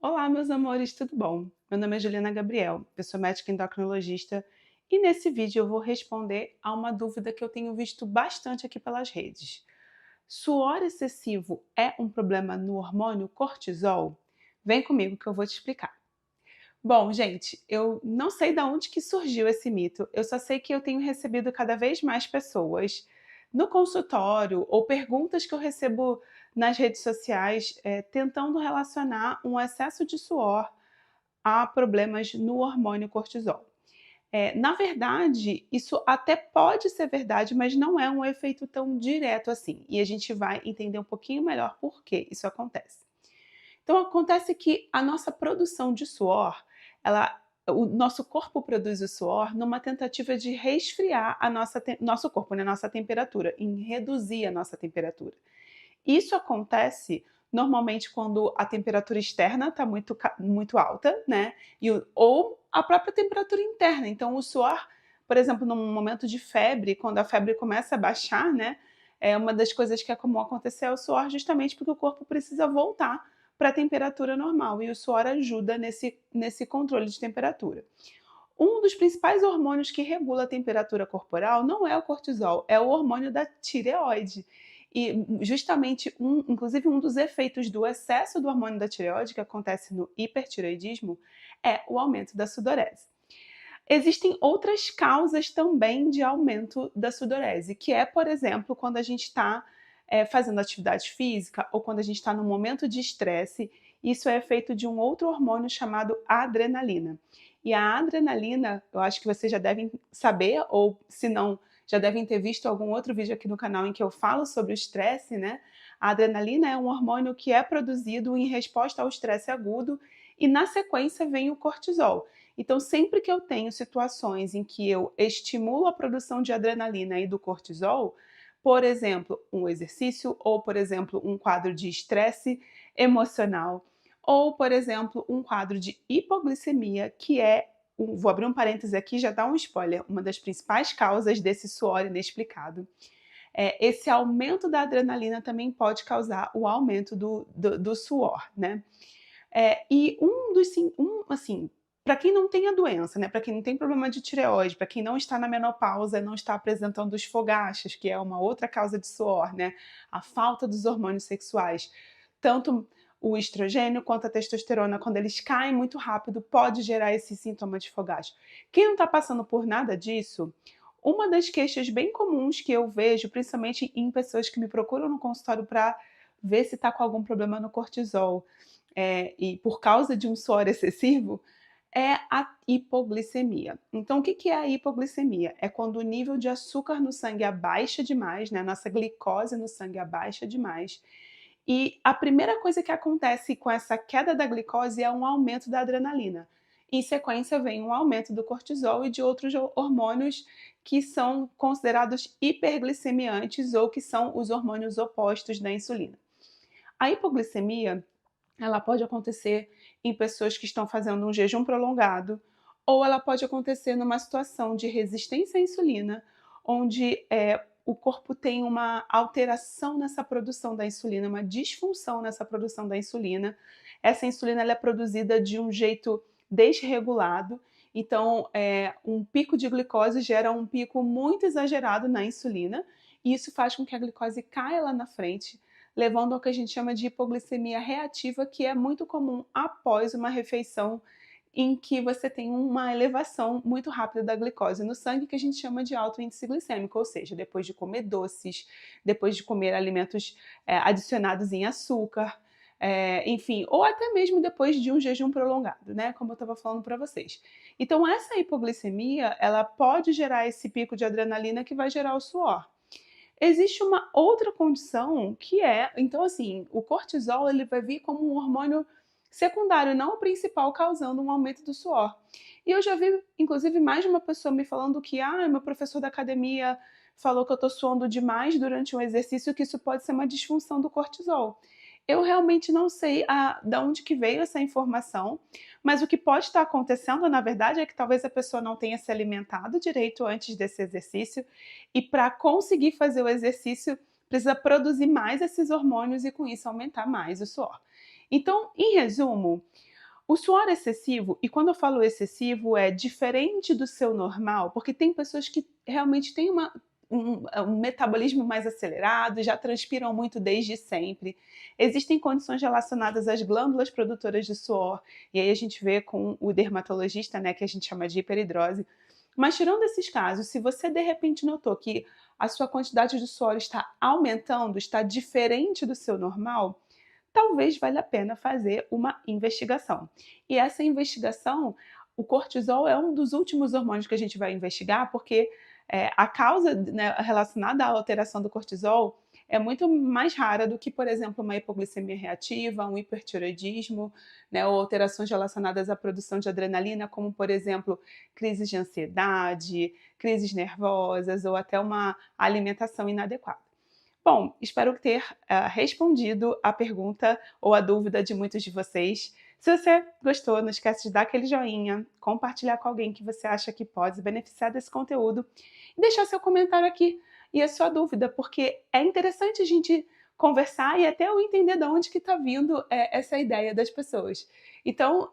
Olá, meus amores, tudo bom? Meu nome é Juliana Gabriel, eu sou médica endocrinologista e nesse vídeo eu vou responder a uma dúvida que eu tenho visto bastante aqui pelas redes. Suor excessivo é um problema no hormônio cortisol? Vem comigo que eu vou te explicar. Bom, gente, eu não sei de onde que surgiu esse mito, eu só sei que eu tenho recebido cada vez mais pessoas no consultório ou perguntas que eu recebo nas redes sociais, tentando relacionar um excesso de suor a problemas no hormônio cortisol. Na verdade, isso até pode ser verdade, mas não é um efeito tão direto assim, e a gente vai entender um pouquinho melhor por que isso acontece. Então acontece que a nossa produção de suor, o nosso corpo produz o suor numa tentativa de resfriar a nosso corpo, né, nossa temperatura, em reduzir a nossa temperatura. Isso acontece normalmente quando a temperatura externa está muito alta, né, ou a própria temperatura interna. Então o suor, por exemplo, num momento de febre, quando a febre começa a baixar, né, uma das coisas que é comum acontecer é o suor, justamente porque o corpo precisa voltar para a temperatura normal e o suor ajuda nesse controle de temperatura. Um dos principais hormônios que regula a temperatura corporal não é o cortisol, é o hormônio da tireoide. E justamente inclusive um dos efeitos do excesso do hormônio da tireoide, que acontece no hipertireoidismo, é o aumento da sudorese. Existem outras causas também de aumento da sudorese, que é, por exemplo, quando a gente está fazendo atividade física ou quando a gente está num momento de estresse. Isso é feito de um outro hormônio chamado adrenalina. E a adrenalina, eu acho que vocês já devem saber, ou se não, já devem ter visto algum outro vídeo aqui no canal em que eu falo sobre o estresse, né? A adrenalina é um hormônio que é produzido em resposta ao estresse agudo e na sequência vem o cortisol. Então, sempre que eu tenho situações em que eu estimulo a produção de adrenalina e do cortisol, por exemplo, um exercício, ou por exemplo, um quadro de estresse emocional, ou por exemplo, um quadro de hipoglicemia, que é, vou abrir um parêntese aqui, já dá um spoiler, uma das principais causas desse suor inexplicado. Esse aumento da adrenalina também pode causar o aumento do suor, né? E assim, para quem não tem a doença, né, para quem não tem problema de tireoide, para quem não está na menopausa, não está apresentando os fogachos, que é uma outra causa de suor, né, a falta dos hormônios sexuais, tanto o estrogênio quanto a testosterona, quando eles caem muito rápido, pode gerar esse sintoma de fogacho. Quem não está passando por nada disso, uma das queixas bem comuns que eu vejo, principalmente em pessoas que me procuram no consultório para ver se está com algum problema no cortisol, e por causa de um suor excessivo, é a hipoglicemia. Então, o que que é a hipoglicemia? É quando o nível de açúcar no sangue abaixa demais, né, nossa glicose no sangue abaixa demais, e a primeira coisa que acontece com essa queda da glicose é um aumento da adrenalina. Em sequência, vem um aumento do cortisol e de outros hormônios que são considerados hiperglicemiantes ou que são os hormônios opostos da insulina. A hipoglicemia, ela pode acontecer em pessoas que estão fazendo um jejum prolongado, ou ela pode acontecer numa situação de resistência à insulina, onde o corpo tem uma alteração nessa produção da insulina, uma disfunção nessa produção da insulina. Essa insulina ela é produzida de um jeito desregulado, então um pico de glicose gera um pico muito exagerado na insulina, e isso faz com que a glicose caia lá na frente, levando ao que a gente chama de hipoglicemia reativa, que é muito comum após uma refeição em que você tem uma elevação muito rápida da glicose no sangue, que a gente chama de alto índice glicêmico, ou seja, depois de comer doces, depois de comer alimentos adicionados em açúcar, enfim, ou até mesmo depois de um jejum prolongado, né, como eu estava falando para vocês. Então essa hipoglicemia, ela pode gerar esse pico de adrenalina que vai gerar o suor. Existe uma outra condição que então assim, o cortisol ele vai vir como um hormônio secundário, não o principal, causando um aumento do suor. E eu já vi, inclusive, mais de uma pessoa me falando que, meu professor da academia falou que eu estou suando demais durante um exercício, que isso pode ser uma disfunção do cortisol. Eu realmente não sei de onde que veio essa informação, mas o que pode estar acontecendo, na verdade, é que talvez a pessoa não tenha se alimentado direito antes desse exercício, e para conseguir fazer o exercício, precisa produzir mais esses hormônios e com isso aumentar mais o suor. Então, em resumo, O suor excessivo, e quando eu falo excessivo, é diferente do seu normal, porque tem pessoas que realmente têm um metabolismo mais acelerado, já transpiram muito desde sempre. Existem condições relacionadas às glândulas produtoras de suor, e aí a gente vê com o dermatologista, né, que a gente chama de hiperidrose. Mas tirando esses casos, se você de repente notou que a sua quantidade de suor está aumentando, está diferente do seu normal, talvez valha a pena fazer uma investigação. E essa investigação, o cortisol é um dos últimos hormônios que a gente vai investigar, porque a causa, né, relacionada à alteração do cortisol é muito mais rara do que, por exemplo, uma hipoglicemia reativa, um hipertiroidismo, né, ou alterações relacionadas à produção de adrenalina, como, por exemplo, crises de ansiedade, crises nervosas ou até uma alimentação inadequada. Bom, espero ter respondido a pergunta ou a dúvida de muitos de vocês. Se você gostou, não esquece de dar aquele joinha, compartilhar com alguém que você acha que pode se beneficiar desse conteúdo e deixar seu comentário aqui e a sua dúvida, porque é interessante a gente conversar e até eu entender de onde que está vindo essa ideia das pessoas. Então,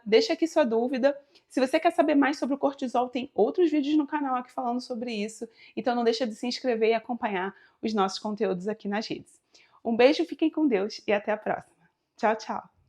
deixa aqui sua dúvida. Se você quer saber mais sobre o cortisol, tem outros vídeos no canal aqui falando sobre isso. Então não deixa de se inscrever e acompanhar os nossos conteúdos aqui nas redes. Um beijo, fiquem com Deus e até a próxima. Tchau, tchau!